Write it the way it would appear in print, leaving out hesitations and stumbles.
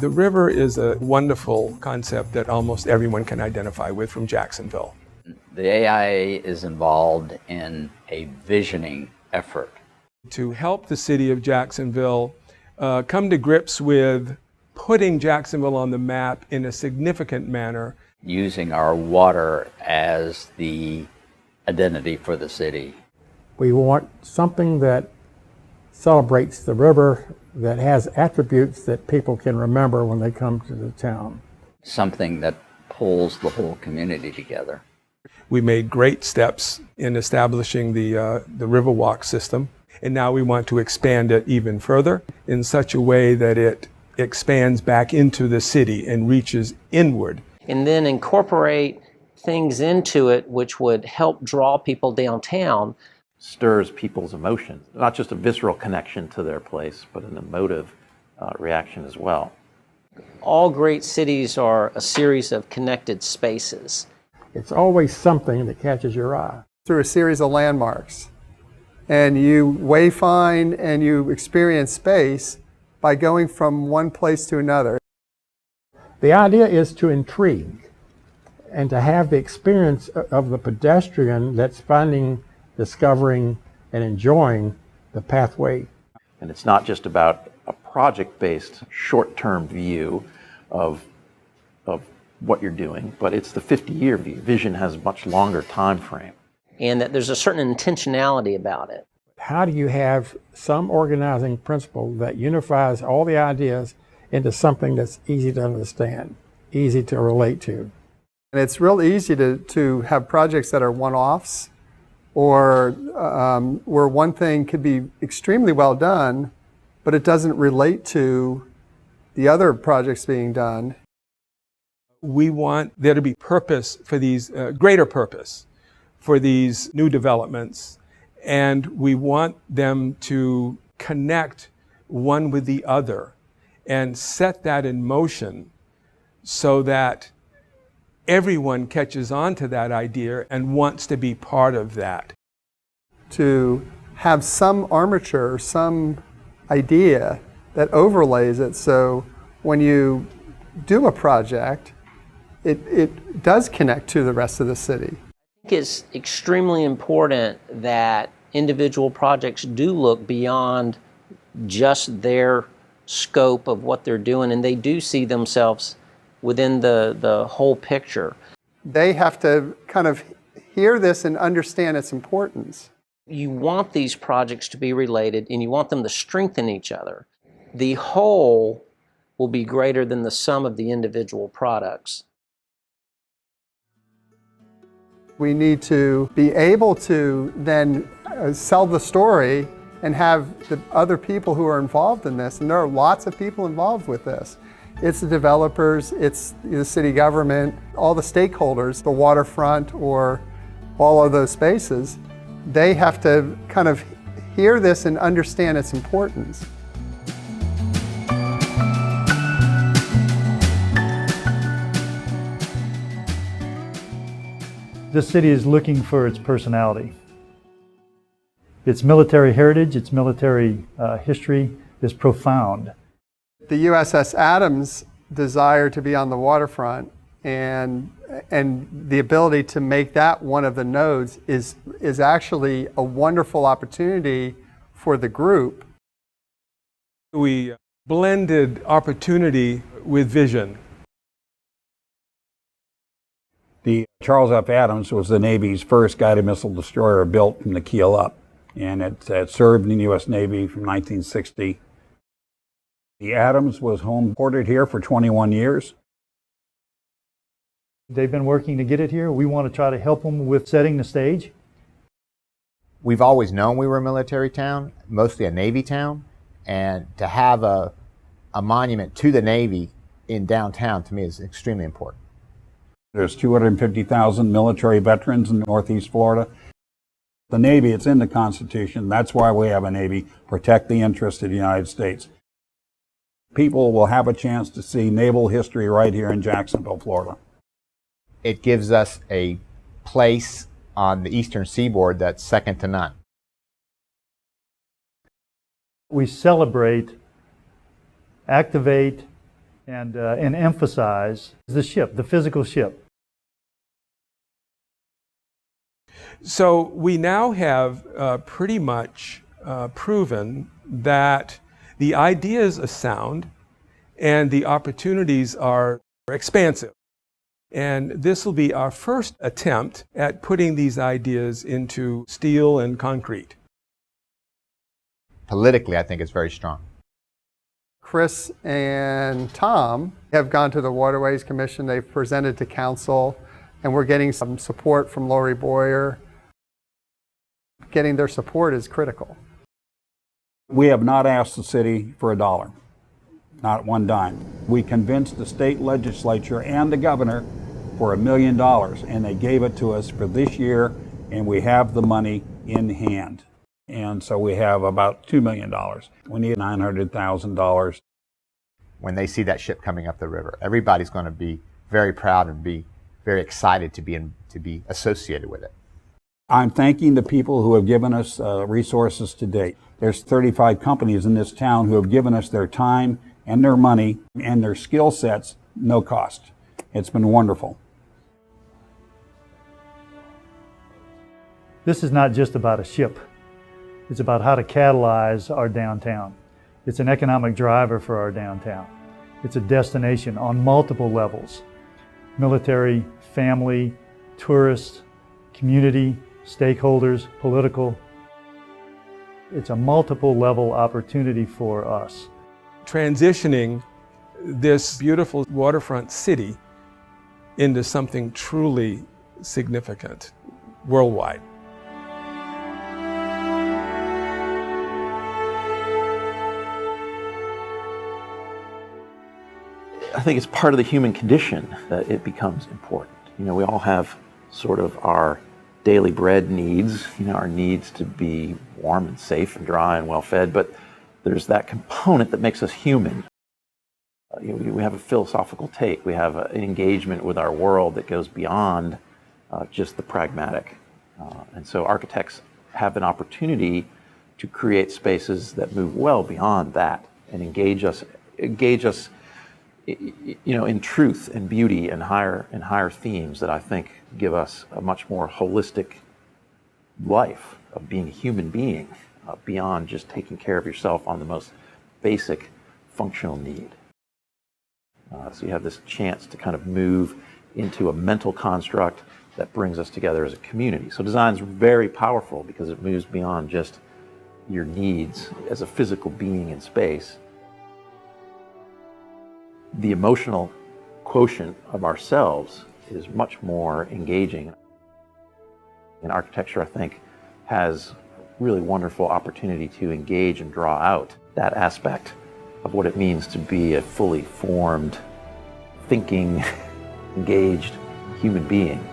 The river is a wonderful concept that almost everyone can identify with from Jacksonville. The AIA is involved in a visioning effort to help the city of Jacksonville come to grips with putting Jacksonville on the map in a significant manner. using our water as the identity for the city. We want something that celebrates the river, that has attributes that people can remember when they come to the town. Something that pulls the whole community together. We made great steps in establishing the Riverwalk system, and now we want to expand it even further in such a way that it expands back into the city and reaches inward. And then incorporate things into it which would help draw people downtown. Stirs people's emotions, not just a visceral connection to their place, but an emotive reaction as well. All great cities are a series of connected spaces. It's always something that catches your eye. Through a series of landmarks. And you wayfind and you experience space by going from one place to another. The idea is to intrigue and to have the experience of the pedestrian that's finding, discovering, and enjoying the pathway. And it's not just about a project-based short-term view of what you're doing, but it's the 50-year view. Vision has a much longer time frame. And that there's a certain intentionality about it. How do you have some organizing principle that unifies all the ideas into something that's easy to understand, easy to relate to? And it's real easy to have projects that are one-offs, or where one thing could be extremely well done, but it doesn't relate to the other projects being done. We want there to be purpose for these, greater purpose for these new developments, and we want them to connect one with the other and set that in motion so that everyone catches on to that idea and wants to be part of that. To have some armature, some idea that overlays it, so when you do a project, it does connect to the rest of the city. I think it's extremely important that individual projects do look beyond just their scope of what they're doing, and they do see themselves within the whole picture. They have to kind of hear this and understand its importance. You want these projects to be related, and you want them to strengthen each other. The whole will be greater than the sum of the individual products. We need to be able to then sell the story and have the other people who are involved in this, and there are lots of people involved with this. It's the developers, it's the city government, all the stakeholders, the waterfront or all of those spaces. They have to kind of hear this and understand its importance. This city is looking for its personality. Its military heritage, its military history is profound. The USS Adams' desire to be on the waterfront and the ability to make that one of the nodes is actually a wonderful opportunity for the group. We blended opportunity with vision. The Charles F. Adams was the Navy's first guided missile destroyer built from the keel up, and it served in the U.S. Navy from 1960. The Adams was home ported here for 21 years. They've been working to get it here. We want to try to help them with setting the stage. We've always known we were a military town, mostly a Navy town, and to have a monument to the Navy in downtown, to me, is extremely important. There's 250,000 military veterans in Northeast Florida. The Navy, it's in the Constitution. That's why we have a Navy, protect the interests of the United States. People will have a chance to see naval history right here in Jacksonville, Florida. It gives us a place on the eastern seaboard that's second to none. We celebrate, activate, and emphasize the ship, the physical ship. So we now have pretty much proven that the ideas are sound and the opportunities are expansive. And this will be our first attempt at putting these ideas into steel and concrete. Politically, I think it's very strong. Chris and Tom have gone to the Waterways Commission. They've presented to council, and we're getting some support from Lori Boyer. Getting their support is critical. We have not asked the city for a dollar, not one dime. We convinced the state legislature and the governor for $1 million, and they gave it to us for this year, and we have the money in hand. And so we have about $2 million. We need $900,000. When they see that ship coming up the river, everybody's going to be very proud and be very excited to be associated with it. I'm thanking the people who have given us resources to date. There's 35 companies in this town who have given us their time and their money and their skill sets, no cost. It's been wonderful. This is not just about a ship. It's about how to catalyze our downtown. It's an economic driver for our downtown. It's a destination on multiple levels: military, family, tourists, community, stakeholders, political. It's a multiple level opportunity for us. Transitioning this beautiful waterfront city into something truly significant worldwide. I think it's part of the human condition that it becomes important. You know, we all have sort of our daily bread needs, you know, our needs to be warm and safe and dry and well fed, but there's that component that makes us human. You know, we have a philosophical take, we have an engagement with our world that goes beyond just the pragmatic. And so architects have an opportunity to create spaces that move well beyond that and engage us, you know, in truth and beauty and higher themes that I think give us a much more holistic life of being a human being, beyond just taking care of yourself on the most basic functional need. So you have this chance to kind of move into a mental construct that brings us together as a community. So design is very powerful because it moves beyond just your needs as a physical being in space. The emotional quotient of ourselves is much more engaging. And architecture, I think, has really wonderful opportunity to engage and draw out that aspect of what it means to be a fully formed, thinking, engaged human being.